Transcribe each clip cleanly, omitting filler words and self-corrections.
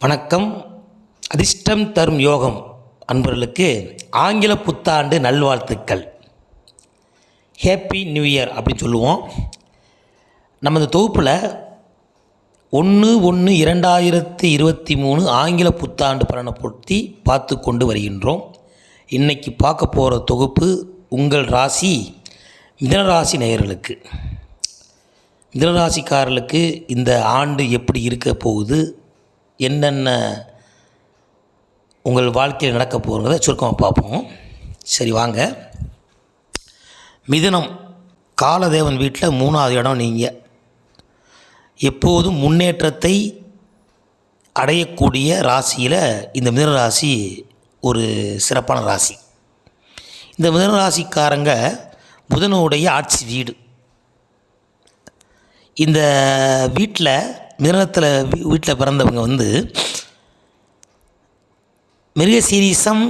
வணக்கம். அதிர்ஷ்டம் தரும் யோகம் அன்பர்களுக்கு ஆங்கில புத்தாண்டு நல்வாழ்த்துக்கள். ஹேப்பி நியூ இயர் அப்படின்னு சொல்லுவோம். நம்ம இந்த தொகுப்பில் 1/1/2023 ஆங்கில புத்தாண்டு பலனை பற்றி பார்த்து கொண்டு வருகின்றோம். இன்றைக்கி பார்க்க போகிற தொகுப்பு உங்கள் ராசி மிதுனராசி நேயர்களுக்கு. மிதுனராசிக்காரர்களுக்கு இந்த ஆண்டு எப்படி இருக்க போகுது, என்னென்ன உங்கள் வாழ்க்கையில் நடக்க போகிறத சுருக்கமாக பார்ப்போம். சரி வாங்க. மிதுனம் காலதேவன் வீட்டில் 3வது இடம். நீங்கள் எப்போதும் முன்னேற்றத்தை அடையக்கூடிய ராசியில் இந்த மிதுன ராசி ஒரு சிறப்பான ராசி. இந்த மிதுன ராசிக்காரங்க புதனுடைய ஆட்சி வீடு. இந்த வீட்டில் வீட்டில் பிறந்தவங்க மிருகசீரிசம்,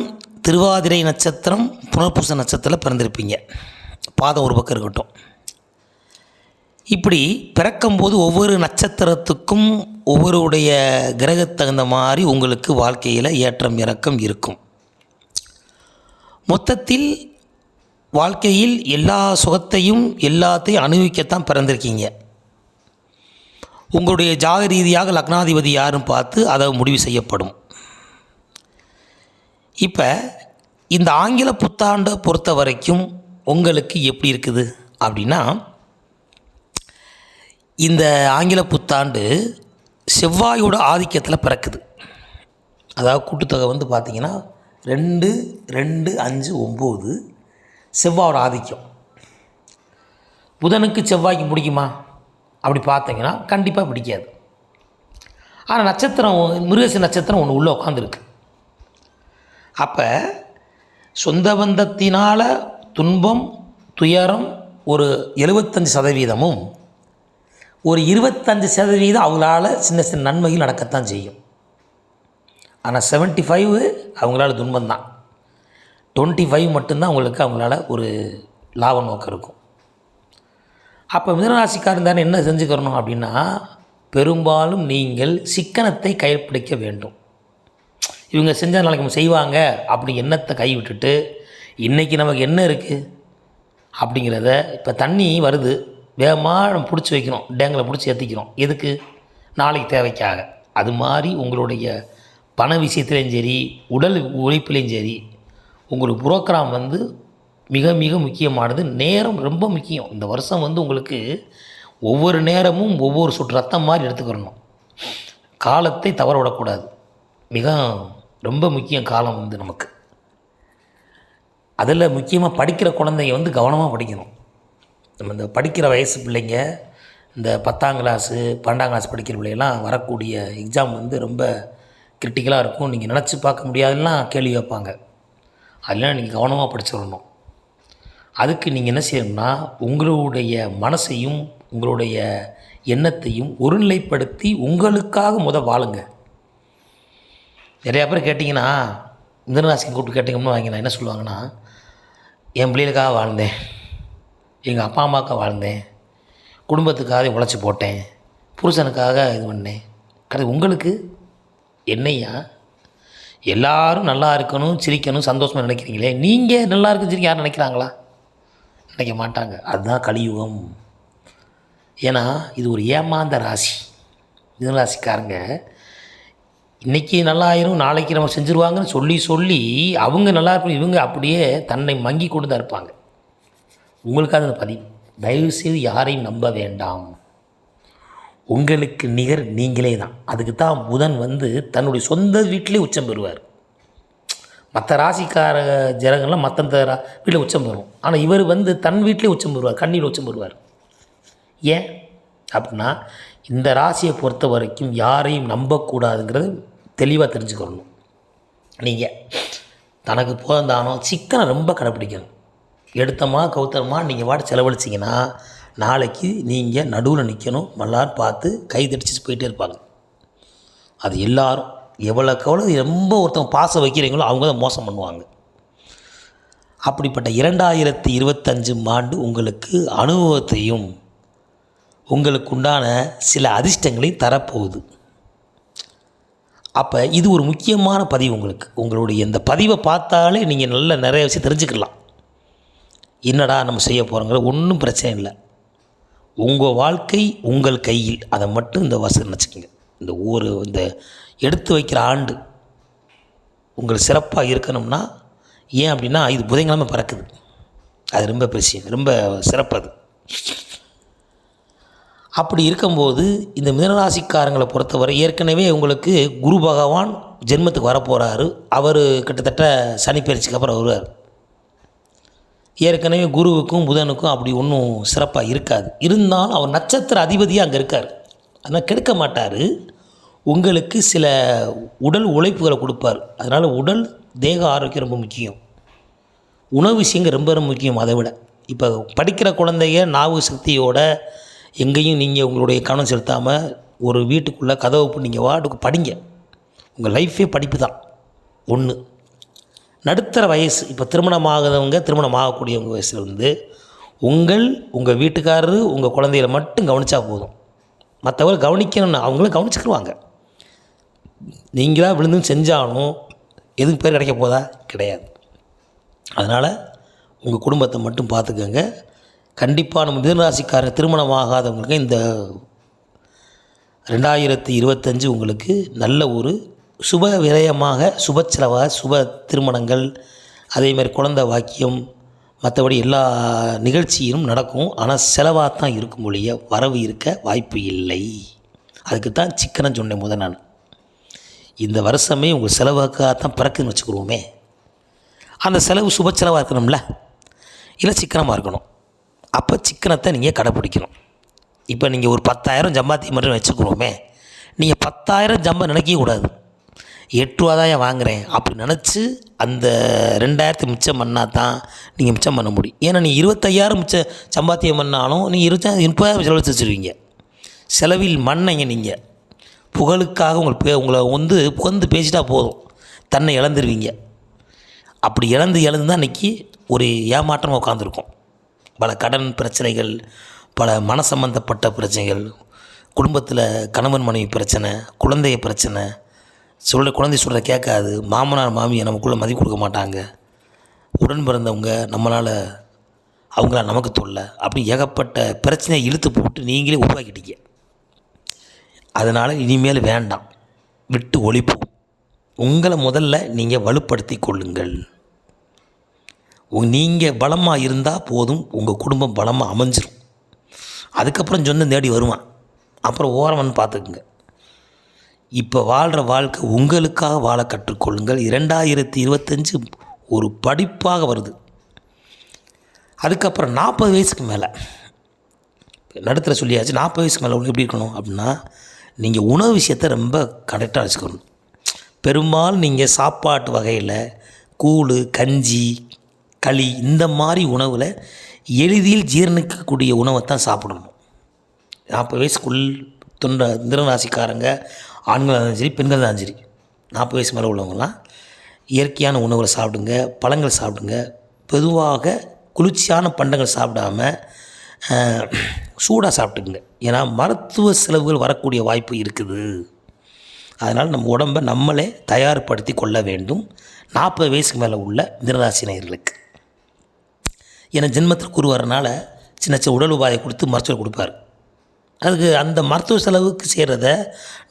திருவாதிரை நட்சத்திரம், புனர்பூச நட்சத்திரத்தில் பிறந்திருப்பீங்க. பாதம் ஒரு பக்கம் இருக்கட்டும். இப்படி பிறக்கும்போது ஒவ்வொரு நட்சத்திரத்துக்கும் ஒவ்வொருடைய கிரகத்துக்கு தகுந்த மாதிரி உங்களுக்கு வாழ்க்கையில் ஏற்றம் இறக்கம் இருக்கும். மொத்தத்தில் வாழ்க்கையில் எல்லா சுகத்தையும் எல்லாத்தையும் அனுபவிக்கத்தான் பிறந்திருக்கீங்க. உங்களுடைய ஜாக ரீதியாக லக்னாதிபதி யாருன்னு பார்த்து அதை முடிவு செய்யப்படும். இப்போ இந்த ஆங்கில புத்தாண்டை பொறுத்த வரைக்கும் உங்களுக்கு எப்படி இருக்குது அப்படின்னா, இந்த ஆங்கில புத்தாண்டு செவ்வாயோட ஆதிக்கத்தில் பிறக்குது. அதாவது கூட்டுத்தொகை பார்த்திங்கன்னா 2, 2, 5, 9 செவ்வாயோட ஆதிக்கம். புதனுக்கு செவ்வாய்க்கு பிடிக்குமா அப்படி பார்த்தீங்கன்னா கண்டிப்பாக பிடிக்காது. ஆனால் நட்சத்திரம் மிருகசீரிஷ நட்சத்திரம் ஒன்று உள்ளே உட்காந்துருக்கு. அப்போ சொந்த பந்தத்தினால் துன்பம் துயரம் ஒரு 75%, ஒரு 25% அவங்களால சின்ன சின்ன நன்மைகள் நடக்கத்தான் செய்யும். ஆனால் 75 அவங்களால துன்பம்தான். 25 மட்டும்தான் அவங்களால ஒரு லாப நோக்கம் இருக்கும். அப்போ மிதுனராசிக்காரன் தானே என்ன செஞ்சுக்கிறணும் அப்படின்னா, பெரும்பாலும் நீங்கள் சிக்கனத்தை கைப்பிடிக்க வேண்டும். இவங்க செஞ்சால் நாளைக்கு நம்ம செய்வாங்க அப்படி எண்ணத்தை கைவிட்டுட்டு, இன்றைக்கி நமக்கு என்ன இருக்குது அப்படிங்கிறத, இப்போ தண்ணி வருது வேகமாக நம்ம பிடிச்சி வைக்கிறோம், டேங்கில் பிடிச்சி ஏற்றிக்கிறோம். எதுக்கு? நாளைக்கு தேவைக்காக. அது மாதிரி உங்களுடைய பண விஷயத்துலேயும் சரி, உடல் உழைப்புலேயும் சரி, உங்களுக்கு புரோகிராம் மிக மிக முக்கியமானது. நேரம் ரொம்ப முக்கியம். இந்த வருஷம் உங்களுக்கு ஒவ்வொரு நேரமும் ஒவ்வொரு சொட்டு ரத்தம் மாதிரி எடுத்துக்கிறணும். காலத்தை தவற விடக்கூடாது. மிக ரொம்ப முக்கியம் காலம் நமக்கு. அதில் முக்கியமாக படிக்கிற குழந்தைங்க கவனமாக படிக்கணும். நம்ம இந்த படிக்கிற வயசு பிள்ளைங்க, இந்த 10ஆம் கிளாஸு 12ஆம் கிளாஸ் படிக்கிற பிள்ளைங்கள்லாம் வரக்கூடிய எக்ஸாம் ரொம்ப கிரிட்டிக்கலாக இருக்கும். நீங்கள் நினச்சி பார்க்க முடியாதுலாம் கேள்வி வைப்பாங்க. அதெல்லாம் நீங்கள் கவனமாக படிச்சிடணும். அதுக்கு நீங்கள் என்ன செய்யணும்னா, உங்களுடைய மனசையும் உங்களுடைய எண்ணத்தையும் ஒருநிலைப்படுத்தி உங்களுக்காக வாழுங்க. நிறையா பேர் கேட்டிங்கன்னா, மிதுனராசிக்கு கூப்பிட்டு கேட்டிங்கன்னா வாங்கினா என்ன சொல்லுவாங்கன்னா, என் பிள்ளைகளுக்காக வாழ்ந்தேன், எங்கள் அப்பா அம்மாவுக்காக வாழ்ந்தேன், குடும்பத்துக்காக உழைச்சி போட்டேன், புருஷனுக்காக இது பண்ணேன். கிடையாது. உங்களுக்கு என்னையா எல்லோரும் நல்லா இருக்கணும், சிரிக்கணும், சந்தோஷமாக நினைக்கிறீங்களே, நீங்கள் நல்லா இருக்குன்னு சிரிக்க யாரும் நினைக்கிறாங்களா? நினைக்க மாட்டாங்க. அதுதான் கலியுகம். ஏன்னா இது ஒரு ஏமாந்த ராசி. மிதுனராசிக்காரங்க இன்றைக்கி நல்லா ஆயிரும், நாளைக்கு நம்ம செஞ்சுருவாங்கன்னு சொல்லி அவங்க நல்லா இருப்பாங்க, இவங்க அப்படியே தன்னை மங்கி கொண்டு தான் இருப்பாங்க. உங்களுக்காக அந்த பதிவு. தயவுசெய்து யாரையும் நம்ப வேண்டாம். உங்களுக்கு நிகர் நீங்களே தான். அதுக்கு தான் புதன் தன்னுடைய சொந்த வீட்டிலே உச்சம் பெறுவார். மற்ற ராசிக்கார ஜனங்கள்லாம் மற்ற வீட்டில் உச்சம் பெறும். ஆனால் இவர் தன் வீட்டிலே உச்சம் பெறுவார், கண்ணியில் உச்சம் பெறுவார். ஏன் அப்படின்னா, இந்த ராசியை பொறுத்த வரைக்கும் யாரையும் நம்பக்கூடாதுங்கிறது தெளிவாக தெரிஞ்சுக்கணும். நீங்கள் தனக்கு போதானம் சிக்கனை ரொம்ப கடைப்பிடிக்கணும். எடுத்தமா கவுத்தமா நீங்கள் வாட செலவழிச்சிங்கன்னா நாளைக்கு நீங்கள் நடுவில் நிற்கணும். மல்லான்னு பார்த்து கை தடிச்சு போயிட்டே இருப்பாங்க. அது எல்லாரும் எவ்வளோக்கு ரொம்ப ஒருத்தவங்க பாசம் வைக்கிறீங்களோ அவங்க தான் மோசம் பண்ணுவாங்க. அப்படிப்பட்ட 2025 ஆண்டு உங்களுக்கு அனுபவத்தையும் உங்களுக்கு உண்டான சில அதிர்ஷ்டங்களையும் தரப்போகுது. அப்போ இது ஒரு முக்கியமான பதிவு உங்களுக்கு. உங்களுடைய இந்த பதிவை பார்த்தாலே நீங்கள் நல்ல நிறைய விஷயம் தெரிஞ்சுக்கலாம். என்னடா நம்ம செய்ய போகிறோங்கிற ஒன்றும் பிரச்சனை இல்லை. உங்கள் வாழ்க்கை உங்கள் கையில், அதை மட்டும் இந்த வாசகம் நினச்சிக்கோங்க. இந்த எடுத்து வைக்கிற ஆண்டு உங்களுக்கு சிறப்பாக இருக்கணும்னா, ஏன் அப்படின்னா இது புதன்கிழமை பறக்குது. அது ரொம்ப விஷயம், ரொம்ப சிறப்பு அது. அப்படி இருக்கும்போது இந்த மிதனராசிக்காரங்களை பொறுத்தவரை ஏற்கனவே உங்களுக்கு குரு பகவான் ஜென்மத்துக்கு வரப்போகிறாரு. அவர் கிட்டத்தட்ட சனி பயிற்சிக்கு அப்புறம் வருவார். ஏற்கனவே குருவுக்கும் புதனுக்கும் அப்படி ஒன்றும் சிறப்பாக இருக்காது. இருந்தாலும் அவர் நட்சத்திர அதிபதியாக அங்கே இருக்கார். அதனால் கெடுக்க மாட்டார். உங்களுக்கு சில உடல் உழைப்புகளை கொடுப்பார். அதனால் உடல் தேக ஆரோக்கியம் ரொம்ப முக்கியம். உணவு விஷயங்கள் ரொம்ப ரொம்ப முக்கியம். அதை விட இப்போ படிக்கிற குழந்தைங்க ஞாபக சக்தியோட எங்கேயும் நீங்கள் உங்களுடைய கவனம் செலுத்தாமல் ஒரு வீட்டுக்குள்ளே கதவை நீங்கள் வாட்டுக்கு படிங்க. உங்கள் லைஃபே படிப்பு தான். ஒன்று நடுத்தர வயசு, இப்போ திருமணம் ஆகாதவங்க, திருமணம் ஆகக்கூடியவங்க வயசில் உங்கள் வீட்டுக்காரரு உங்கள் குழந்தைகளை மட்டும் கவனித்தா போதும். மற்றவங்க கவனிக்கணும்னு அவங்களும் கவனிச்சுக்கிடுவாங்க. நீங்களாக விழுந்தும் செஞ்சாலும் எதுவும் பேர் கிடைக்க போதா? கிடையாது. அதனால் உங்கள் குடும்பத்தை மட்டும் பார்த்துக்கோங்க. கண்டிப்பாக நம்ம மிதுனராசிக்காரங்க திருமணம் ஆகாதவங்களுக்கு இந்த 2025 உங்களுக்கு நல்ல ஒரு சுப விரயமாக, சுப செலவாக, சுப திருமணங்கள், அதேமாதிரி குழந்தை வாக்கியம், மற்றபடி எல்லா நிகழ்ச்சியும் நடக்கும். ஆனால் செலவாக தான் இருக்கும் ஒழிய வரவு இருக்க வாய்ப்பு இல்லை. அதுக்கு தான் சிக்கனம் சொன்னேன் முதல் நான். இந்த வருஷமே உங்கள் செலவுக்காகத்தான் பிறக்குன்னு வச்சுக்கிடுவோமே. அந்த செலவு சுப செலவாக இருக்கணும்ல, இல்லை சிக்கனமாக இருக்கணும். அப்போ சிக்கனத்தை நீங்கள் கடைப்பிடிக்கணும். இப்போ நீங்கள் ஒரு 10,000 சம்பாத்தியம் மட்டும் வச்சுக்கிறோமே, நீங்கள் 10,000 சம்பா நினைக்கக்கூடாது. 8 ரூபா தான் வாங்குகிறேன் அப்படி நினச்சி அந்த 2,000 மிச்சம் பண்ணால் தான் நீங்கள் மிச்சம் பண்ண முடியும். ஏன்னா நீங்கள் 25,000 மிச்சம் சம்பாத்தியம் பண்ணாலும் நீங்கள் 30,000 செலவழித்து வச்சுருவீங்க. செலவில் மண்ணைங்க. நீங்கள் புகழுக்காக உங்களை புகழ்ந்து பேசிட்டா போதும், தன்னை இழந்துருவீங்க. அப்படி இழந்து தான் இன்றைக்கி ஒரு ஏமாற்றமாக உட்காந்துருக்கும். பல கடன் பிரச்சனைகள், பல மன சம்பந்தப்பட்ட பிரச்சனைகள், குடும்பத்தில் கணவன் மனைவி பிரச்சனை, குழந்தைய பிரச்சனை, குழந்தை சொல்கிறத கேட்காது, மாமனார் மாமியை நமக்குள்ளே மதிப்பு கொடுக்க மாட்டாங்க, உடன் பிறந்தவங்க அவங்களால நமக்கு தொல்லை, அப்படி ஏகப்பட்ட பிரச்சனையை இழுத்து போட்டு நீங்களே உருவாக்கிட்டீங்க. அதனால் இனிமேல் வேண்டாம், விட்டு ஒழிப்போம். உங்களை முதல்ல நீங்கள் வலுப்படுத்தி கொள்ளுங்கள். நீங்கள் பலமாக இருந்தால் போதும், உங்கள் குடும்பம் பலமாக அமைஞ்சிரும். அதுக்கப்புறம் சொன்ன தேடி வருவான், அப்புறம் ஓரம்னு பார்த்துக்குங்க. இப்போ வாழ்கிற வாழ்க்கை உங்களுக்காக வாழ கற்றுக்கொள்ளுங்கள். 2025 ஒரு படிப்பாக வருது. அதுக்கப்புறம் 40 வயசுக்கு மேலே, நடுத்தர சொல்லியாச்சு, 40 வயசுக்கு மேலே எப்படி இருக்கணும் அப்படின்னா, நீங்கள் உணவு விஷயத்தை ரொம்ப கரெக்டாக வச்சுக்கணும். பெரும்பாலும் நீங்கள் சாப்பாட்டு வகையில் கூழ், கஞ்சி, களி இந்த மாதிரி உணவில் எளிதில் ஜீரணிக்கக்கூடிய உணவை தான் சாப்பிடணும். 40 வயசுக்குள் மிதுனராசிக்காரங்க ஆண்களாக இருந்தாலும் சரி, பெண்கள் தான் சரி, 40 வயசு மேலே உள்ளவங்களாம் இயற்கையான உணவுகளை சாப்பிடுங்க, பழங்கள் சாப்பிடுங்க. பொதுவாக குளிர்ச்சியான பண்டங்கள் சாப்பிடாம சூடாக சாப்பிட்டுக்குங்க. ஏன்னா மருத்துவ செலவுகள் வரக்கூடிய வாய்ப்பு இருக்குது. அதனால் நம்ம உடம்பை நம்மளே தயார்படுத்தி கொள்ள வேண்டும் 40 வயசுக்கு மேலே உள்ள மிதுனராசி நேயர்களுக்கு. ஏன்னா ஜென்மத்தில் குரு வரனால சின்ன சின்ன உடல் உபாதை கொடுத்து மருத்துவம் கொடுப்பார். அதுக்கு அந்த மருத்துவ செலவுக்கு செய்கிறத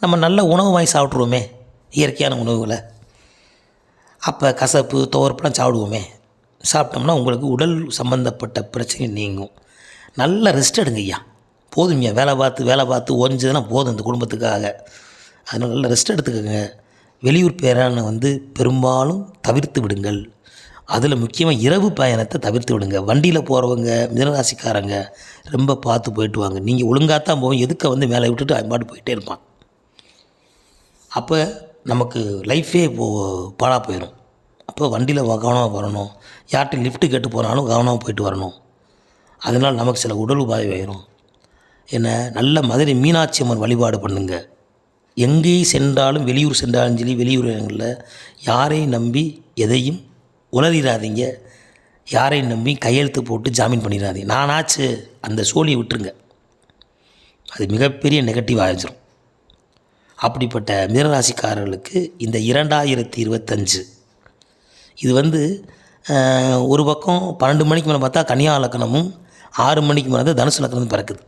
நம்ம நல்ல உணவு வாங்கி சாப்பிட்ருவோமே, இயற்கையான உணவுகளை. அப்போ கசப்பு, துவர்ப்பெல்லாம் சாப்பிடுவோமே. சாப்பிட்டோம்னா உங்களுக்கு உடல் சம்மந்தப்பட்ட பிரச்சனை நீங்கும். நல்ல ரெஸ்ட் எடுங்க ஐயா, போதுங்க. வேலை பார்த்து ஓஞ்சதுன்னா போதும் இந்த குடும்பத்துக்காக. அதனால் நல்ல ரெஸ்ட் எடுத்துக்கோங்க. வெளியூர் பிரயாணம் பெரும்பாலும் தவிர்த்து விடுங்கள். அதில் முக்கியமாக இரவு பயணத்தை தவிர்த்து விடுங்க. வண்டியில் போகிறவங்க மிதுனராசிக்காரங்க ரொம்ப பார்த்து போயிட்டு வாங்க. நீங்கள் ஒழுங்காக தான் போவோம், எதுக்க மேலே விட்டுட்டு அது போயிட்டே இருப்பான். அப்போ நமக்கு லைஃபே பாழாக போயிடும். அப்போ வண்டியில் கவனமாக வரணும். யார்கிட்ட லிஃப்ட்டு கேட்டு போனாலும் கவனமாக போயிட்டு வரணும். அதனால் நமக்கு சில உடல் உபாதை ஆயிரும். என்ன நல்ல மதுரை மீனாட்சி அம்மன் வழிபாடு பண்ணுங்கள். எங்கே சென்றாலும், வெளியூர் சென்றாலும் சரி, வெளியூர் இடங்களில் யாரையும் நம்பி எதையும் உளறிடாதீங்க. யாரையும் நம்பி கையெழுத்து போட்டு ஜாமீன் பண்ணிடாதீங்க. நானாச்சு அந்த சோழியை விட்டுருங்க, அது மிகப்பெரிய நெகட்டிவ் ஆகிடும். அப்படிப்பட்ட மிதுனராசிக்காரர்களுக்கு இந்த 2025 இது வந்து ஒரு பக்கம் 12 மணிக்கு மேலே பார்த்தா கன்னியா லக்னமும் 6 மணிக்கு மேலே தான் தனுசு லக்னமும் பிறக்குது.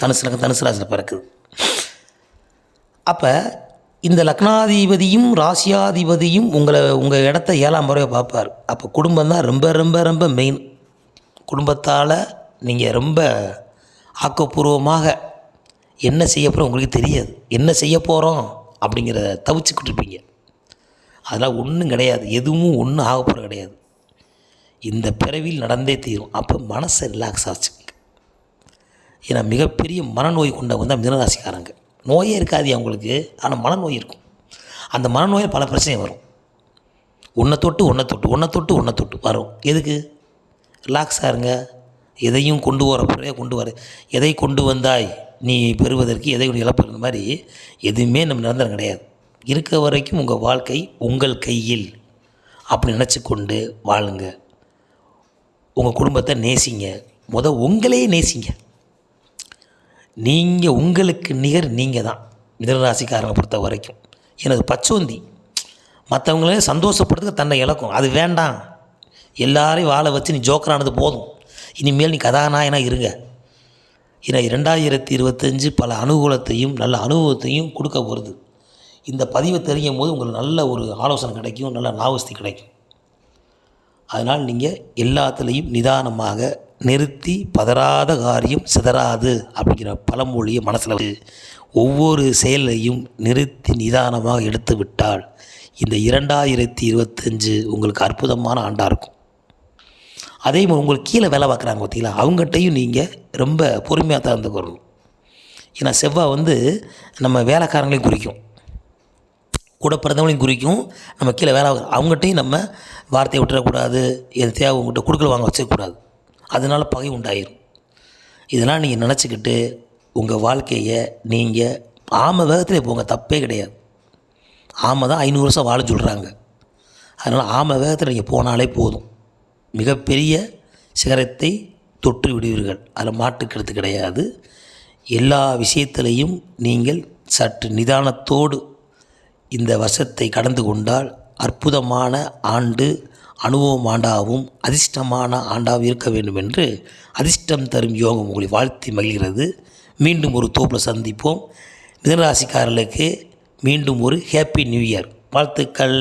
தனுசு ராசியில் பிறக்குது. அப்போ இந்த லக்னாதிபதியும் ராசியாதிபதியும் உங்கள் இடத்த 7ஆம் முறையை பார்ப்பார். அப்போ குடும்பம் தான் ரொம்ப ரொம்ப ரொம்ப மெயின். குடும்பத்தால் நீங்கள் ரொம்ப ஆக்கப்பூர்வமாக என்ன செய்ய போகிறோம் உங்களுக்கு தெரியாது. என்ன செய்ய போகிறோம் அப்படிங்கிறத தவிச்சுக்கிட்டு இருப்பீங்க. அதெல்லாம் ஒன்றும் கிடையாது. எதுவும் ஒன்றும் ஆக போகிறது கிடையாது. இந்த பிறவியில் நடந்தே தீரும். அப்போ மனசை ரிலாக்ஸ் ஆச்சுங்க. ஏன்னா மிகப்பெரிய மனநோய் கொண்டவங்க தான் மிதுனராசிக்காரங்க. நோயே இருக்காது அவங்களுக்கு, ஆனால் மனநோய் இருக்கும். அந்த மனநோயில் பல பிரச்சனை வரும். ஒன்றை தொட்டு வரும். எதுக்கு? ரிலாக்ஸாக இருங்க. எதையும் கொண்டு வர எதை கொண்டு வந்தாய் நீ பெறுவதற்கு எதை இழப்பு மாதிரி எதுவுமே நம்ம நிரந்தரம் கிடையாது. இருக்க வரைக்கும் உங்கள் வாழ்க்கை உங்கள் கையில் அப்படி நினச்சி கொண்டு வாழுங்க. உங்கள் குடும்பத்தை நேசிங்க. உங்களையே நேசிங்க. நீங்கள் உங்களுக்கு நிகர் நீங்கள் தான் மிதுனராசிக்காரங்களை பொறுத்த வரைக்கும். எனக்கு பச்சோந்தி மற்றவங்களே சந்தோஷப்படுறதுக்கு தன்னை இழக்கும். அது வேண்டாம். எல்லாரையும் வாழ வச்சு நீ ஜோக்கரானது போதும். இனிமேல் நீ கதாநாயகனாக இருங்க. ஏன்னா 2025 பல அனுகூலத்தையும் நல்ல அனுபவத்தையும் கொடுக்க போகிறது. இந்த பதிவை தெரியும் போது உங்களுக்கு நல்ல ஒரு ஆலோசனை கிடைக்கும், நல்ல நாவஸ்தி கிடைக்கும். அதனால் நீங்கள் எல்லாத்துலேயும் நிதானமாக நிறுத்தி பதறாத காரியம் சிதறாது அப்படிங்கிற பழமொழியை மனசில் ஒவ்வொரு செயலையும் நிறுத்தி நிதானமாக எடுத்து விட்டால் இந்த 2025 உங்களுக்கு அற்புதமான ஆண்டாக இருக்கும். அதே மாதிரி உங்களுக்கு கீழே வேலை பார்க்குறாங்க பார்த்தீங்களா, அவங்ககிட்டையும் நீங்கள் ரொம்ப பொறுமையாக தான் இருந்துக்கணும். ஏன்னா செவ்வாய் வந்து நம்ம வேலைக்காரங்களையும் குறிக்கும், கூட பிறந்தவங்களையும் குறிக்கும். நம்ம கீழே வேலை அவங்ககிட்டையும் நம்ம வார்த்தையை விட்டுறக்கூடாது. எது தேவை உங்கள்கிட்ட கொடுக்கல வாங்க வச்சக்கூடாது. அதனால் பகை உண்டாயிரும். இதெல்லாம் நீங்கள் நினச்சிக்கிட்டு உங்கள் வாழ்க்கையை நீங்கள் ஆமை வேகத்தில் போங்க. தப்பே கிடையாது. ஆமை தான் 500 வருஷம் வாழ சொல்கிறாங்க. அதனால் ஆமை வேகத்தில் நீங்கள் போனாலே போதும். மிகப்பெரிய சிகரத்தை தொற்று விடுவீர்கள். அதில் மாட்டுக்கிறது கிடையாது. எல்லா விஷயத்திலையும் நீங்கள் சற்று நிதானத்தோடு இந்த வருஷத்தை கடந்து கொண்டால் அற்புதமான ஆண்டு, அனுபவம் ஆண்டாகவும் அதிர்ஷ்டமான ஆண்டாகவும் இருக்க வேண்டும் என்று அதிர்ஷ்டம் தரும் யோகம் உங்களை வாழ்த்தி மகிழ்கிறது. மீண்டும் ஒரு தோப்பில் சந்திப்போம். மிதுனராசிக்காரர்களுக்கு மீண்டும் ஒரு ஹேப்பி நியூ இயர் வாழ்த்துக்கள்.